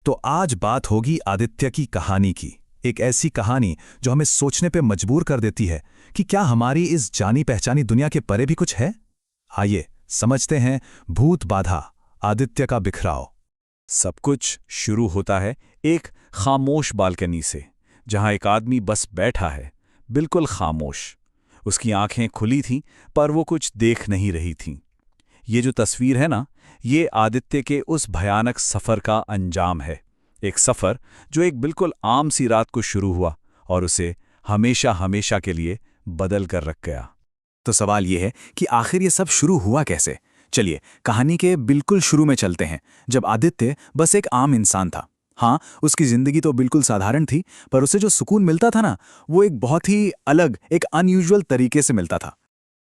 तो आज बात होगी आदित्य की कहानी की। एक ऐसी कहानी जो हमें सोचने पे मजबूर कर देती है कि क्या हमारी इस जानी पहचानी दुनिया के परे भी कुछ है। आइए समझते हैं भूत बाधा, आदित्य का बिखराव। सब कुछ शुरू होता है एक खामोश बालकनी से, जहां एक आदमी बस बैठा है, बिल्कुल खामोश। उसकी आंखें खुली थीं, पर वो कुछ देख नहीं रही थीं। ये जो तस्वीर है ना, ये आदित्य के उस भयानक सफ़र का अंजाम है। एक सफ़र जो एक बिल्कुल आम सी रात को शुरू हुआ और उसे हमेशा हमेशा के लिए बदल कर रख गया। तो सवाल ये है कि आखिर ये सब शुरू हुआ कैसे। चलिए कहानी के बिल्कुल शुरू में चलते हैं, जब आदित्य बस एक आम इंसान था। हाँ, उसकी जिंदगी तो बिल्कुल साधारण थी, पर उसे जो सुकून मिलता था ना, वो एक बहुत ही अलग, एक अनयूजुअल तरीके से मिलता था।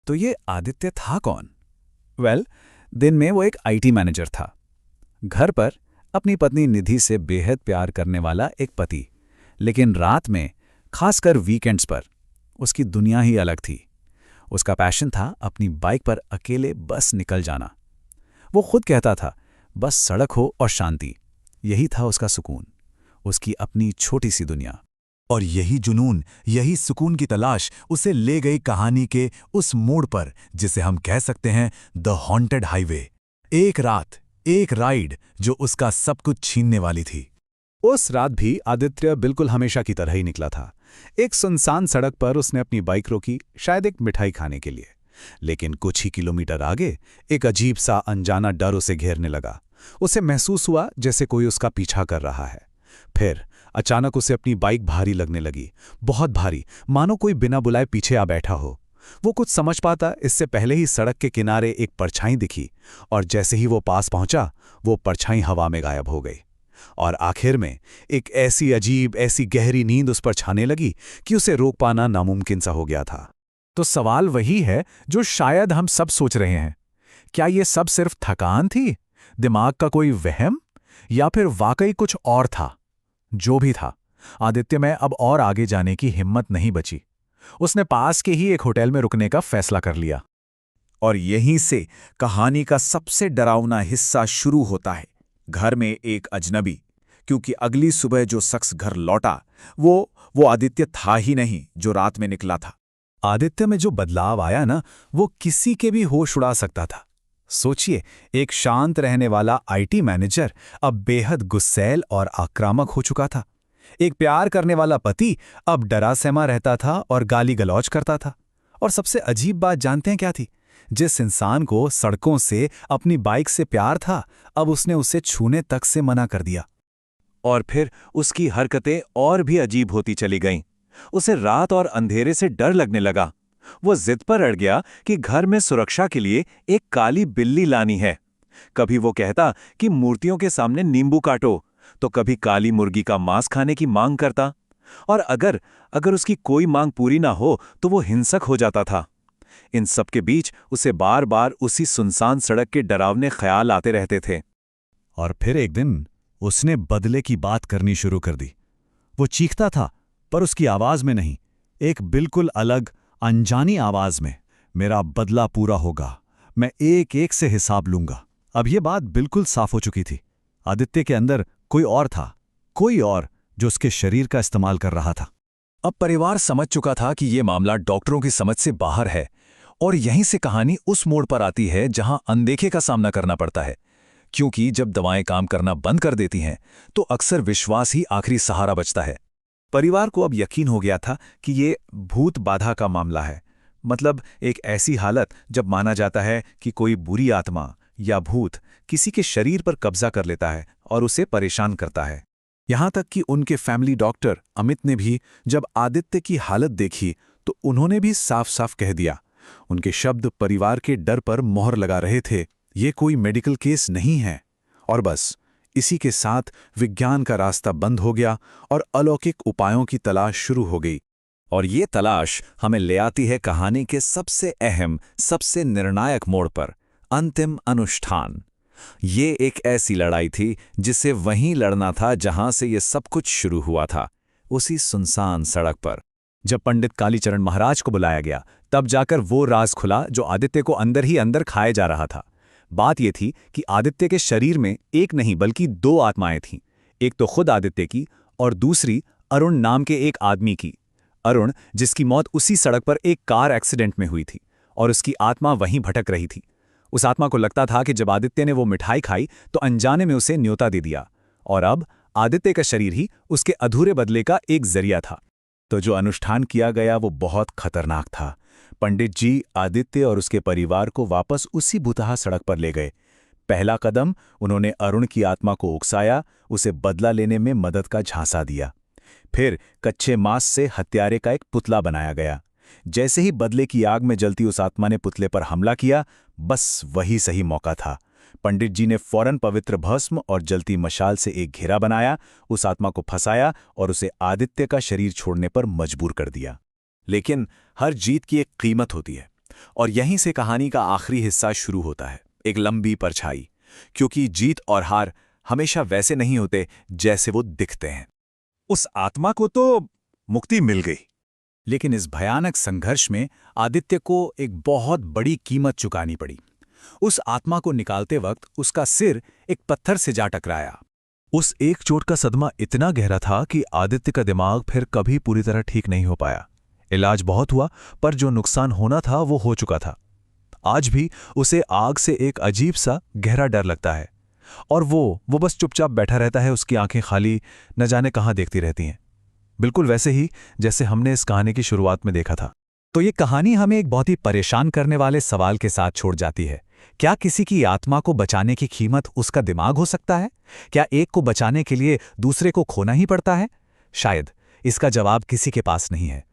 तो ये आदित्य था कौन? दिन में वो एक आईटी मैनेजर था। घर पर अपनी पत्नी निधि से बेहद प्यार करने वाला एक पति। लेकिन रात में, खासकर वीकेंड्स पर, उसकी दुनिया ही अलग थी। उसका पैशन था अपनी बाइक पर अकेले बस निकल जाना। वो खुद कहता था, बस सड़क हो और शांति, यही था उसका सुकून, उसकी अपनी छोटी सी दुनिया। और यही जुनून, यही सुकून की तलाश उसे ले गई कहानी के उस मोड़ पर, जिसे हम कह सकते हैं द हॉन्टेड हाईवे। एक रात, एक राइड जो उसका सब कुछ छीनने वाली थी। उस रात भी आदित्य बिल्कुल हमेशा की तरह ही निकला था। एक सुनसान सड़क पर उसने अपनी बाइक रोकी, शायद एक मिठाई खाने के लिए। लेकिन कुछ ही किलोमीटर आगे एक अजीब सा अनजाना डर उसे घेरने लगा। उसे महसूस हुआ जैसे कोई उसका पीछा कर रहा है। फिर अचानक उसे अपनी बाइक भारी लगने लगी, बहुत भारी, मानो कोई बिना बुलाए पीछे आ बैठा हो। वो कुछ समझ पाता इससे पहले ही सड़क के किनारे एक परछाई दिखी, और जैसे ही वो पास पहुंचा, वो परछाई हवा में गायब हो गई। और आखिर में एक ऐसी अजीब, ऐसी गहरी नींद उस पर छाने लगी कि उसे रोक पाना नामुमकिन सा हो गया था। तो सवाल वही है जो शायद हम सब सोच रहे हैं। क्या ये सब सिर्फ थकान थी, दिमाग का कोई वहम, या फिर वाकई कुछ और था? जो भी था, आदित्य में अब और आगे जाने की हिम्मत नहीं बची। उसने पास के ही एक होटल में रुकने का फैसला कर लिया। और यहीं से कहानी का सबसे डरावना हिस्सा शुरू होता है। घर में एक अजनबी, क्योंकि अगली सुबह जो शख्स घर लौटा, वो आदित्य था ही नहीं जो रात में निकला था। आदित्य में जो बदलाव आया ना, वो किसी के भी होश उड़ा सकता था। सोचिए, एक शांत रहने वाला आईटी मैनेजर अब बेहद गुस्सैल और आक्रामक हो चुका था। एक प्यार करने वाला पति अब डरा सहमा रहता था और गाली गलौज करता था। और सबसे अजीब बात जानते हैं क्या थी? जिस इंसान को सड़कों से, अपनी बाइक से प्यार था, अब उसने उसे छूने तक से मना कर दिया। और फिर उसकी हरकतें और भी अजीब होती चली गईं। उसे रात और अंधेरे से डर लगने लगा। वो जिद पर अड़ गया कि घर में सुरक्षा के लिए एक काली बिल्ली लानी है। कभी वो कहता कि मूर्तियों के सामने नींबू काटो, तो कभी काली मुर्गी का मांस खाने की मांग करता। और अगर उसकी कोई मांग पूरी ना हो तो वो हिंसक हो जाता था। इन सब के बीच उसे बार बार उसी सुनसान सड़क के डरावने ख्याल आते रहते थे। और फिर एक दिन उसने बदले की बात करनी शुरू कर दी। वो चीखता था, पर उसकी आवाज में नहीं, एक बिल्कुल अलग, अनजानी आवाज में, मेरा बदला पूरा होगा, मैं एक एक से हिसाब लूंगा। अब ये बात बिल्कुल साफ हो चुकी थी। आदित्य के अंदर कोई और था, कोई और जो उसके शरीर का इस्तेमाल कर रहा था। अब परिवार समझ चुका था कि ये मामला डॉक्टरों की समझ से बाहर है। और यहीं से कहानी उस मोड़ पर आती है जहां अनदेखे का सामना करना पड़ता है। क्योंकि जब दवाएं काम करना बंद कर देती हैं, तो अक्सर विश्वास ही आखिरी सहारा बचता है। परिवार को अब यकीन हो गया था कि ये भूत बाधा का मामला है। मतलब एक ऐसी हालत जब माना जाता है कि कोई बुरी आत्मा या भूत किसी के शरीर पर कब्जा कर लेता है और उसे परेशान करता है। यहां तक कि उनके फैमिली डॉक्टर अमित ने भी जब आदित्य की हालत देखी, तो उन्होंने भी साफ साफ कह दिया। उनके शब्द परिवार के डर पर मोहर लगा रहे थे, ये कोई मेडिकल केस नहीं है। और बस इसी के साथ विज्ञान का रास्ता बंद हो गया और अलौकिक उपायों की तलाश शुरू हो गई। और ये तलाश हमें ले आती है कहानी के सबसे अहम, सबसे निर्णायक मोड़ पर, अंतिम अनुष्ठान। ये एक ऐसी लड़ाई थी जिसे वहीं लड़ना था जहां से ये सब कुछ शुरू हुआ था, उसी सुनसान सड़क पर। जब पंडित कालीचरण महाराज को बुलाया गया, तब जाकर वो राज खुला जो आदित्य को अंदर ही अंदर खाए जा रहा था। बात यह थी कि आदित्य के शरीर में एक नहीं बल्कि दो आत्माएं थीं। एक तो खुद आदित्य की और दूसरी अरुण नाम के एक आदमी की। अरुण, जिसकी मौत उसी सड़क पर एक कार एक्सीडेंट में हुई थी और उसकी आत्मा वहीं भटक रही थी। उस आत्मा को लगता था कि जब आदित्य ने वो मिठाई खाई तो अनजाने में उसे न्योता दे दिया और अब आदित्य का शरीर ही उसके अधूरे बदले का एक जरिया था। तो जो अनुष्ठान किया गया वो बहुत खतरनाक था। पंडित जी आदित्य और उसके परिवार को वापस उसी भुतहा सड़क पर ले गए। पहला कदम, उन्होंने अरुण की आत्मा को उकसाया, उसे बदला लेने में मदद का झांसा दिया। फिर कच्चे मांस से हत्यारे का एक पुतला बनाया गया। जैसे ही बदले की आग में जलती उस आत्मा ने पुतले पर हमला किया, बस वही सही मौका था। पंडित जी ने फौरन पवित्र भस्म और जलती मशाल से एक घेरा बनाया, उस आत्मा को फंसाया और उसे आदित्य का शरीर छोड़ने पर मजबूर कर दिया। लेकिन हर जीत की एक कीमत होती है और यहीं से कहानी का आखिरी हिस्सा शुरू होता है, एक लंबी परछाई। क्योंकि जीत और हार हमेशा वैसे नहीं होते जैसे वो दिखते हैं। उस आत्मा को तो मुक्ति मिल गई, लेकिन इस भयानक संघर्ष में आदित्य को एक बहुत बड़ी कीमत चुकानी पड़ी। उस आत्मा को निकालते वक्त उसका सिर एक पत्थर से जा टकराया। उस एक चोट का सदमा इतना गहरा था कि आदित्य का दिमाग फिर कभी पूरी तरह ठीक नहीं हो पाया। इलाज बहुत हुआ, पर जो नुकसान होना था वो हो चुका था। आज भी उसे आग से एक अजीब सा गहरा डर लगता है और वो बस चुपचाप बैठा रहता है, उसकी आंखें खाली, न जाने कहां देखती रहती हैं। बिल्कुल वैसे ही जैसे हमने इस कहानी की शुरुआत में देखा था। तो ये कहानी हमें एक बहुत ही परेशान करने वाले सवाल के साथ छोड़ जाती है। क्या किसी की आत्मा को बचाने की कीमत उसका दिमाग हो सकता है? क्या एक को बचाने के लिए दूसरे को खोना ही पड़ता है? शायद इसका जवाब किसी के पास नहीं है।